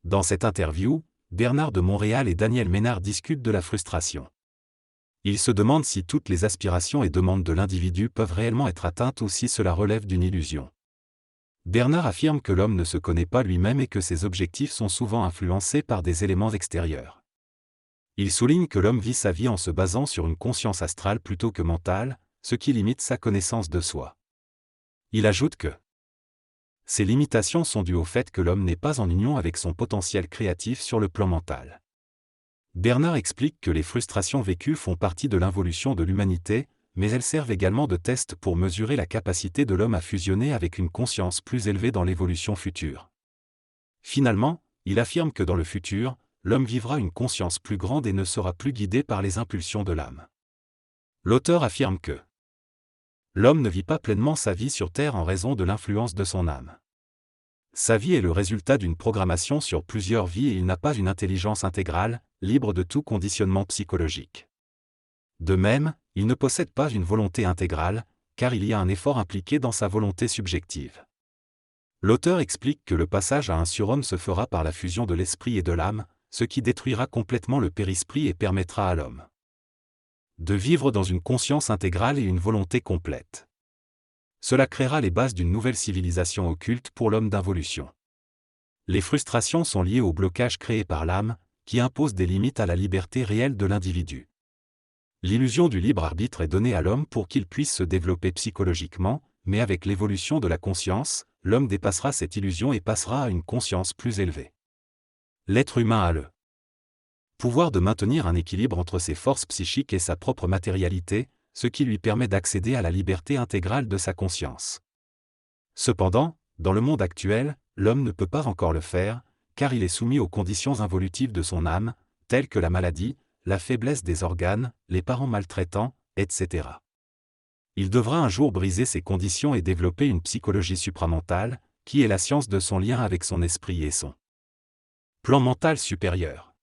Dans cette interview, Bernard de Montréal et Daniel Ménard discutent de la frustration. Ils se demandent si toutes les aspirations et demandes de l'individu peuvent réellement être atteintes ou si cela relève d'une illusion. Bernard affirme que l'homme ne se connaît pas lui-même et que ses objectifs sont souvent influencés par des éléments extérieurs. Il souligne que l'homme vit sa vie en se basant sur une conscience astrale plutôt que mentale, ce qui limite sa connaissance de soi. Il ajoute que ces limitations sont dues au fait que l'homme n'est pas en union avec son potentiel créatif sur le plan mental. Bernard explique que les frustrations vécues font partie de l'involution de l'humanité, mais elles servent également de test pour mesurer la capacité de l'homme à fusionner avec une conscience plus élevée dans l'évolution future. Finalement, il affirme que dans le futur, l'homme vivra une conscience plus grande et ne sera plus guidé par les impulsions de l'âme. L'auteur affirme que l'homme ne vit pas pleinement sa vie sur Terre en raison de l'influence de son âme. Sa vie est le résultat d'une programmation sur plusieurs vies et il n'a pas une intelligence intégrale, libre de tout conditionnement psychologique. De même, il ne possède pas une volonté intégrale, car il y a un effort impliqué dans sa volonté subjective. L'auteur explique que le passage à un surhomme se fera par la fusion de l'esprit et de l'âme, ce qui détruira complètement le périsprit et permettra à l'homme de vivre dans une conscience intégrale et une volonté complète. Cela créera les bases d'une nouvelle civilisation occulte pour l'homme d'involution. Les frustrations sont liées au blocage créé par l'âme, qui impose des limites à la liberté réelle de l'individu. L'illusion du libre arbitre est donnée à l'homme pour qu'il puisse se développer psychologiquement, mais avec l'évolution de la conscience, l'homme dépassera cette illusion et passera à une conscience plus élevée. L'être humain a le pouvoir de maintenir un équilibre entre ses forces psychiques et sa propre matérialité, ce qui lui permet d'accéder à la liberté intégrale de sa conscience. Cependant, dans le monde actuel, l'homme ne peut pas encore le faire, car il est soumis aux conditions involutives de son âme, telles que la maladie, la faiblesse des organes, les parents maltraitants, etc. Il devra un jour briser ces conditions et développer une psychologie supramentale, qui est la science de son lien avec son esprit et son plan mental supérieur.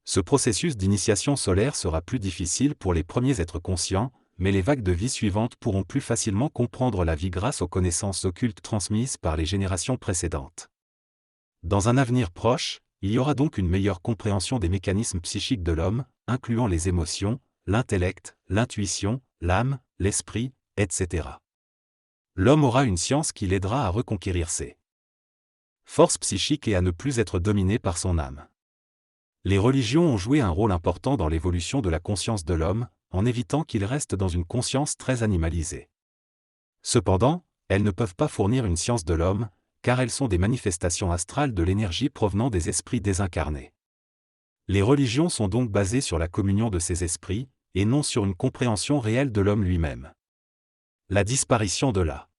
Ce processus d'initiation solaire sera plus difficile pour les premiers êtres conscients, mais les vagues de vie suivantes pourront plus facilement comprendre la vie grâce aux connaissances occultes transmises par les générations précédentes. Dans un avenir proche, il y aura donc une meilleure compréhension des mécanismes psychiques de l'homme, incluant les émotions, l'intellect, l'intuition, l'âme, l'esprit, etc. L'homme aura une science qui l'aidera à reconquérir ses forces psychiques et à ne plus être dominé par son âme. Les religions ont joué un rôle important dans l'évolution de la conscience de l'homme, en évitant qu'il reste dans une conscience très animalisée. Cependant, elles ne peuvent pas fournir une science de l'homme, car elles sont des manifestations astrales de l'énergie provenant des esprits désincarnés. Les religions sont donc basées sur la communion de ces esprits, et non sur une compréhension réelle de l'homme lui-même. La disparition de la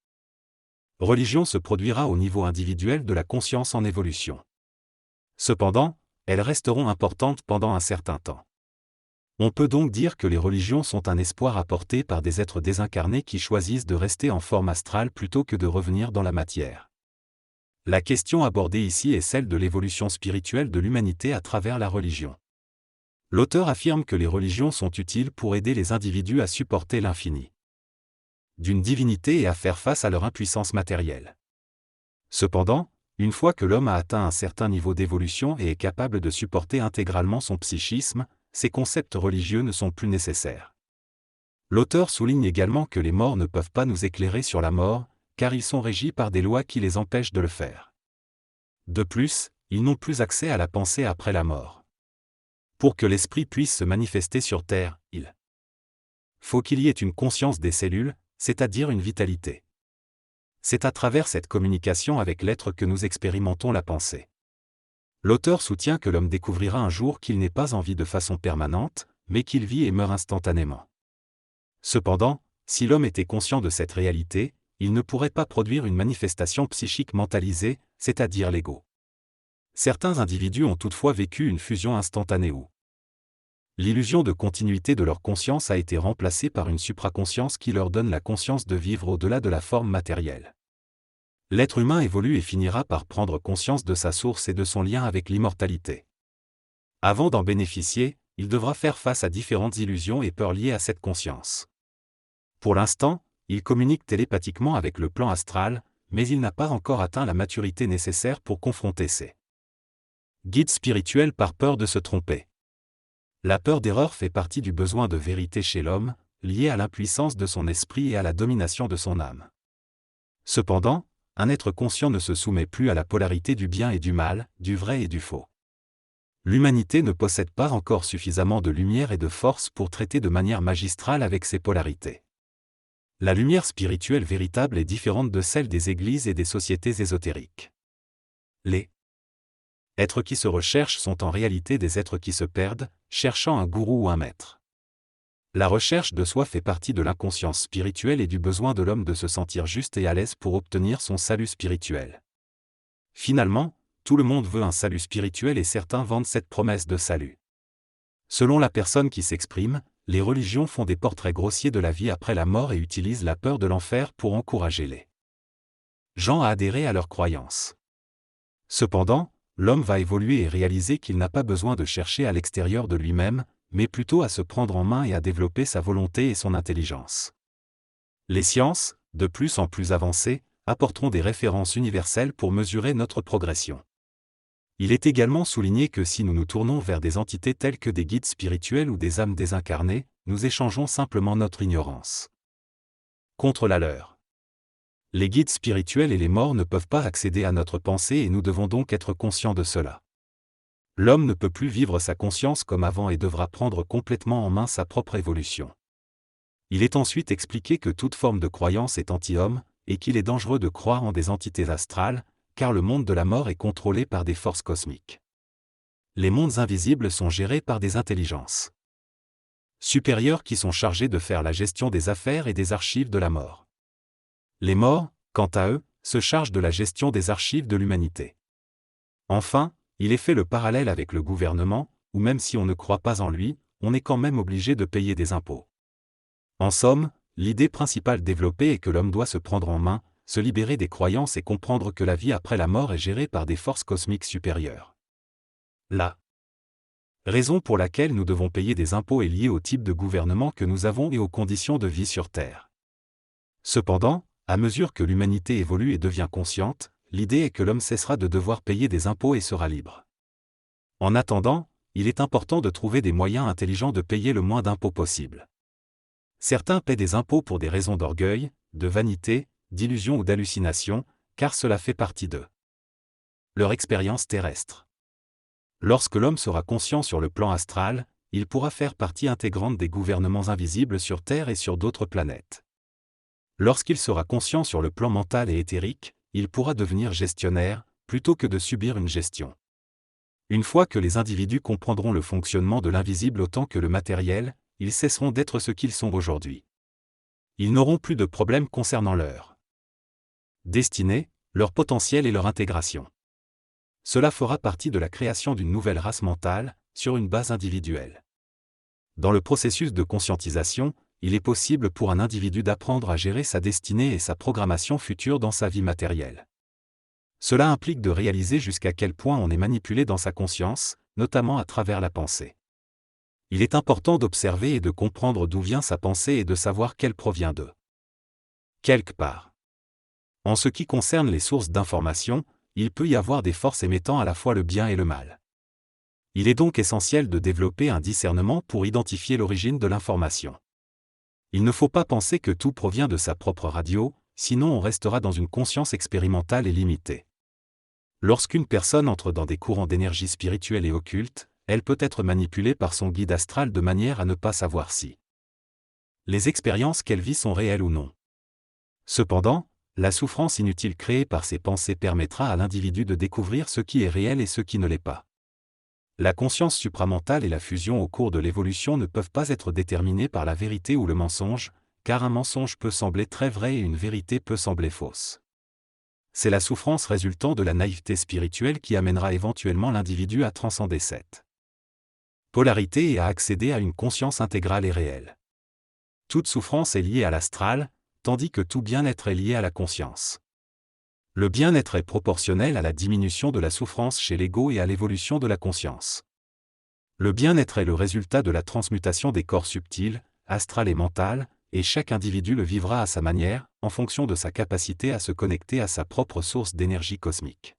religion se produira au niveau individuel de la conscience en évolution. Cependant, elles resteront importantes pendant un certain temps. On peut donc dire que les religions sont un espoir apporté par des êtres désincarnés qui choisissent de rester en forme astrale plutôt que de revenir dans la matière. La question abordée ici est celle de l'évolution spirituelle de l'humanité à travers la religion. L'auteur affirme que les religions sont utiles pour aider les individus à supporter l'infini d'une divinité et à faire face à leur impuissance matérielle. Cependant, une fois que l'homme a atteint un certain niveau d'évolution et est capable de supporter intégralement son psychisme, ces concepts religieux ne sont plus nécessaires. L'auteur souligne également que les morts ne peuvent pas nous éclairer sur la mort, car ils sont régis par des lois qui les empêchent de le faire. De plus, ils n'ont plus accès à la pensée après la mort. Pour que l'esprit puisse se manifester sur Terre, il faut qu'il y ait une conscience des cellules, c'est-à-dire une vitalité. C'est à travers cette communication avec l'être que nous expérimentons la pensée. L'auteur soutient que l'homme découvrira un jour qu'il n'est pas en vie de façon permanente, mais qu'il vit et meurt instantanément. Cependant, si l'homme était conscient de cette réalité, il ne pourrait pas produire une manifestation psychique mentalisée, c'est-à-dire l'ego. Certains individus ont toutefois vécu une fusion instantanée où l'illusion de continuité de leur conscience a été remplacée par une supraconscience qui leur donne la conscience de vivre au-delà de la forme matérielle. L'être humain évolue et finira par prendre conscience de sa source et de son lien avec l'immortalité. Avant d'en bénéficier, il devra faire face à différentes illusions et peurs liées à cette conscience. Pour l'instant, il communique télépathiquement avec le plan astral, mais il n'a pas encore atteint la maturité nécessaire pour confronter ces Guide spirituel par peur de se tromper. La peur d'erreur fait partie du besoin de vérité chez l'homme, lié à l'impuissance de son esprit et à la domination de son âme. Cependant, un être conscient ne se soumet plus à la polarité du bien et du mal, du vrai et du faux. L'humanité ne possède pas encore suffisamment de lumière et de force pour traiter de manière magistrale avec ces polarités. La lumière spirituelle véritable est différente de celle des églises et des sociétés ésotériques. Les êtres qui se recherchent sont en réalité des êtres qui se perdent, cherchant un gourou ou un maître. La recherche de soi fait partie de l'inconscience spirituelle et du besoin de l'homme de se sentir juste et à l'aise pour obtenir son salut spirituel. Finalement, tout le monde veut un salut spirituel et certains vendent cette promesse de salut. Selon la personne qui s'exprime, les religions font des portraits grossiers de la vie après la mort et utilisent la peur de l'enfer pour encourager les gens à adhérer à leurs croyances. Cependant, l'homme va évoluer et réaliser qu'il n'a pas besoin de chercher à l'extérieur de lui-même, mais plutôt à se prendre en main et à développer sa volonté et son intelligence. Les sciences, de plus en plus avancées, apporteront des références universelles pour mesurer notre progression. Il est également souligné que si nous nous tournons vers des entités telles que des guides spirituels ou des âmes désincarnées, nous échangeons simplement notre ignorance contre la leur. Les guides spirituels et les morts ne peuvent pas accéder à notre pensée et nous devons donc être conscients de cela. L'homme ne peut plus vivre sa conscience comme avant et devra prendre complètement en main sa propre évolution. Il est ensuite expliqué que toute forme de croyance est anti-homme, et qu'il est dangereux de croire en des entités astrales, car le monde de la mort est contrôlé par des forces cosmiques. Les mondes invisibles sont gérés par des intelligences supérieures qui sont chargées de faire la gestion des affaires et des archives de la mort. Les morts, quant à eux, se chargent de la gestion des archives de l'humanité. Enfin, il est fait le parallèle avec le gouvernement, où même si on ne croit pas en lui, on est quand même obligé de payer des impôts. En somme, l'idée principale développée est que l'homme doit se prendre en main, se libérer des croyances et comprendre que la vie après la mort est gérée par des forces cosmiques supérieures. La raison pour laquelle nous devons payer des impôts est liée au type de gouvernement que nous avons et aux conditions de vie sur Terre. Cependant, à mesure que l'humanité évolue et devient consciente, l'idée est que l'homme cessera de devoir payer des impôts et sera libre. En attendant, il est important de trouver des moyens intelligents de payer le moins d'impôts possible. Certains paient des impôts pour des raisons d'orgueil, de vanité, d'illusion ou d'hallucination, car cela fait partie de leur expérience terrestre. Lorsque l'homme sera conscient sur le plan astral, il pourra faire partie intégrante des gouvernements invisibles sur Terre et sur d'autres planètes. Lorsqu'il sera conscient sur le plan mental et éthérique, il pourra devenir gestionnaire, plutôt que de subir une gestion. Une fois que les individus comprendront le fonctionnement de l'invisible autant que le matériel, ils cesseront d'être ce qu'ils sont aujourd'hui. Ils n'auront plus de problèmes concernant leur destinée, leur potentiel et leur intégration. Cela fera partie de la création d'une nouvelle race mentale, sur une base individuelle. Dans le processus de conscientisation, il est possible pour un individu d'apprendre à gérer sa destinée et sa programmation future dans sa vie matérielle. Cela implique de réaliser jusqu'à quel point on est manipulé dans sa conscience, notamment à travers la pensée. Il est important d'observer et de comprendre d'où vient sa pensée et de savoir qu'elle provient de quelque part. En ce qui concerne les sources d'information, il peut y avoir des forces émettant à la fois le bien et le mal. Il est donc essentiel de développer un discernement pour identifier l'origine de l'information. Il ne faut pas penser que tout provient de sa propre radio, sinon on restera dans une conscience expérimentale et limitée. Lorsqu'une personne entre dans des courants d'énergie spirituelle et occulte, elle peut être manipulée par son guide astral de manière à ne pas savoir si les expériences qu'elle vit sont réelles ou non. Cependant, la souffrance inutile créée par ces pensées permettra à l'individu de découvrir ce qui est réel et ce qui ne l'est pas. La conscience supramentale et la fusion au cours de l'évolution ne peuvent pas être déterminées par la vérité ou le mensonge, car un mensonge peut sembler très vrai et une vérité peut sembler fausse. C'est la souffrance résultant de la naïveté spirituelle qui amènera éventuellement l'individu à transcender cette polarité et à accéder à une conscience intégrale et réelle. Toute souffrance est liée à l'astral, tandis que tout bien-être est lié à la conscience. Le bien-être est proportionnel à la diminution de la souffrance chez l'ego et à l'évolution de la conscience. Le bien-être est le résultat de la transmutation des corps subtils, astral et mental, et chaque individu le vivra à sa manière, en fonction de sa capacité à se connecter à sa propre source d'énergie cosmique.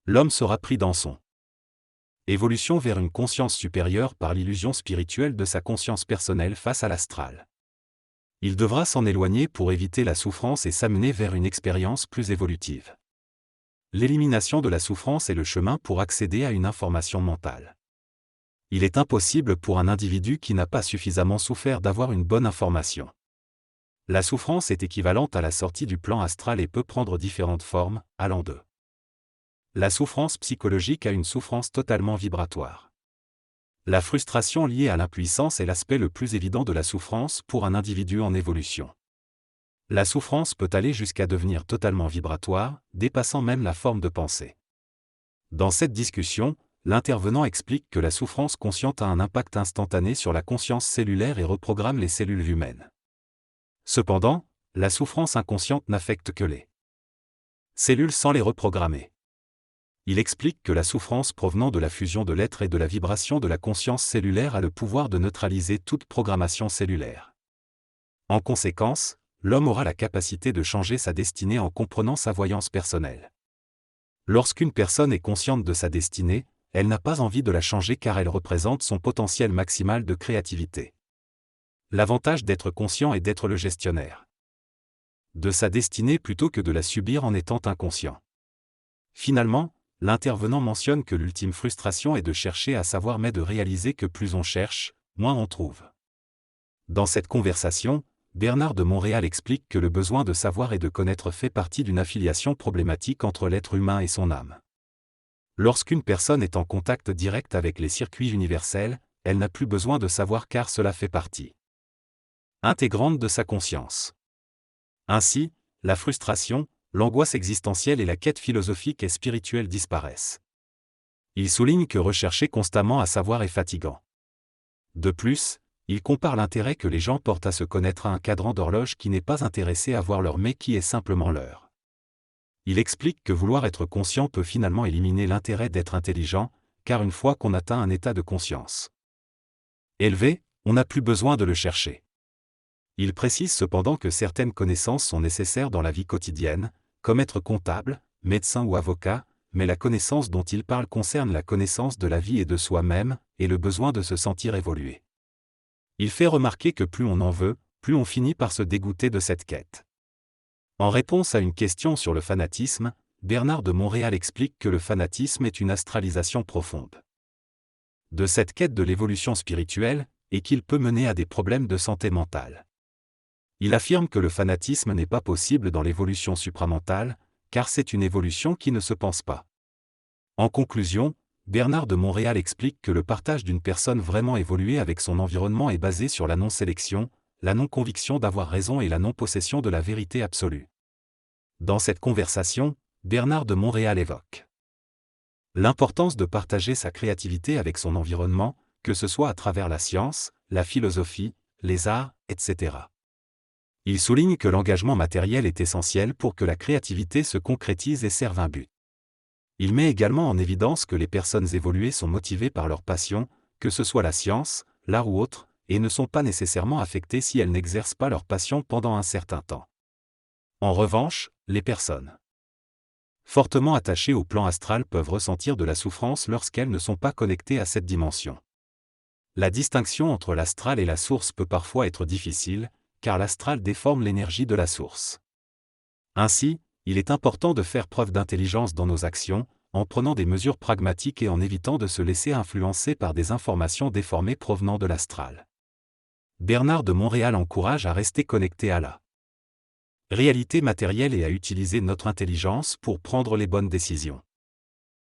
L'homme sera pris dans son Évolution vers une conscience supérieure par l'illusion spirituelle de sa conscience personnelle face à l'astral. Il devra s'en éloigner pour éviter la souffrance et s'amener vers une expérience plus évolutive. L'élimination de la souffrance est le chemin pour accéder à une information mentale. Il est impossible pour un individu qui n'a pas suffisamment souffert d'avoir une bonne information. La souffrance est équivalente à la sortie du plan astral et peut prendre différentes formes, allant de la souffrance psychologique à une souffrance totalement vibratoire. La frustration liée à l'impuissance est l'aspect le plus évident de la souffrance pour un individu en évolution. La souffrance peut aller jusqu'à devenir totalement vibratoire, dépassant même la forme de pensée. Dans cette discussion, l'intervenant explique que la souffrance consciente a un impact instantané sur la conscience cellulaire et reprogramme les cellules humaines. Cependant, la souffrance inconsciente n'affecte que les cellules sans les reprogrammer. Il explique que la souffrance provenant de la fusion de l'être et de la vibration de la conscience cellulaire a le pouvoir de neutraliser toute programmation cellulaire. En conséquence, l'homme aura la capacité de changer sa destinée en comprenant sa voyance personnelle. Lorsqu'une personne est consciente de sa destinée, elle n'a pas envie de la changer car elle représente son potentiel maximal de créativité. L'avantage d'être conscient est d'être le gestionnaire de sa destinée plutôt que de la subir en étant inconscient. Finalement, l'intervenant mentionne que l'ultime frustration est de chercher à savoir mais de réaliser que plus on cherche, moins on trouve. Dans cette conversation, Bernard de Montréal explique que le besoin de savoir et de connaître fait partie d'une affiliation problématique entre l'être humain et son âme. Lorsqu'une personne est en contact direct avec les circuits universels, elle n'a plus besoin de savoir car cela fait partie intégrante de sa conscience. Ainsi, la frustration, l'angoisse existentielle et la quête philosophique et spirituelle disparaissent. Il souligne que rechercher constamment à savoir est fatigant. De plus, il compare l'intérêt que les gens portent à se connaître à un cadran d'horloge qui n'est pas intéressé à voir l'heure mais qui est simplement l'heure. Il explique que vouloir être conscient peut finalement éliminer l'intérêt d'être intelligent, car une fois qu'on atteint un état de conscience élevé, on n'a plus besoin de le chercher. Il précise cependant que certaines connaissances sont nécessaires dans la vie quotidienne, comme être comptable, médecin ou avocat, mais la connaissance dont il parle concerne la connaissance de la vie et de soi-même, et le besoin de se sentir évolué. Il fait remarquer que plus on en veut, plus on finit par se dégoûter de cette quête. En réponse à une question sur le fanatisme, Bernard de Montréal explique que le fanatisme est une astralisation profonde de cette quête de l'évolution spirituelle, et qu'il peut mener à des problèmes de santé mentale. Il affirme que le fanatisme n'est pas possible dans l'évolution supramentale, car c'est une évolution qui ne se pense pas. En conclusion, Bernard de Montréal explique que le partage d'une personne vraiment évoluée avec son environnement est basé sur la non-sélection, la non-conviction d'avoir raison et la non-possession de la vérité absolue. Dans cette conversation, Bernard de Montréal évoque l'importance de partager sa créativité avec son environnement, que ce soit à travers la science, la philosophie, les arts, etc. Il souligne que l'engagement matériel est essentiel pour que la créativité se concrétise et serve un but. Il met également en évidence que les personnes évoluées sont motivées par leur passion, que ce soit la science, l'art ou autre, et ne sont pas nécessairement affectées si elles n'exercent pas leur passion pendant un certain temps. En revanche, les personnes fortement attachées au plan astral peuvent ressentir de la souffrance lorsqu'elles ne sont pas connectées à cette dimension. La distinction entre l'astral et la source peut parfois être difficile, car l'astral déforme l'énergie de la source. Ainsi, il est important de faire preuve d'intelligence dans nos actions, en prenant des mesures pragmatiques et en évitant de se laisser influencer par des informations déformées provenant de l'astral. Bernard de Montréal encourage à rester connecté à la réalité matérielle et à utiliser notre intelligence pour prendre les bonnes décisions.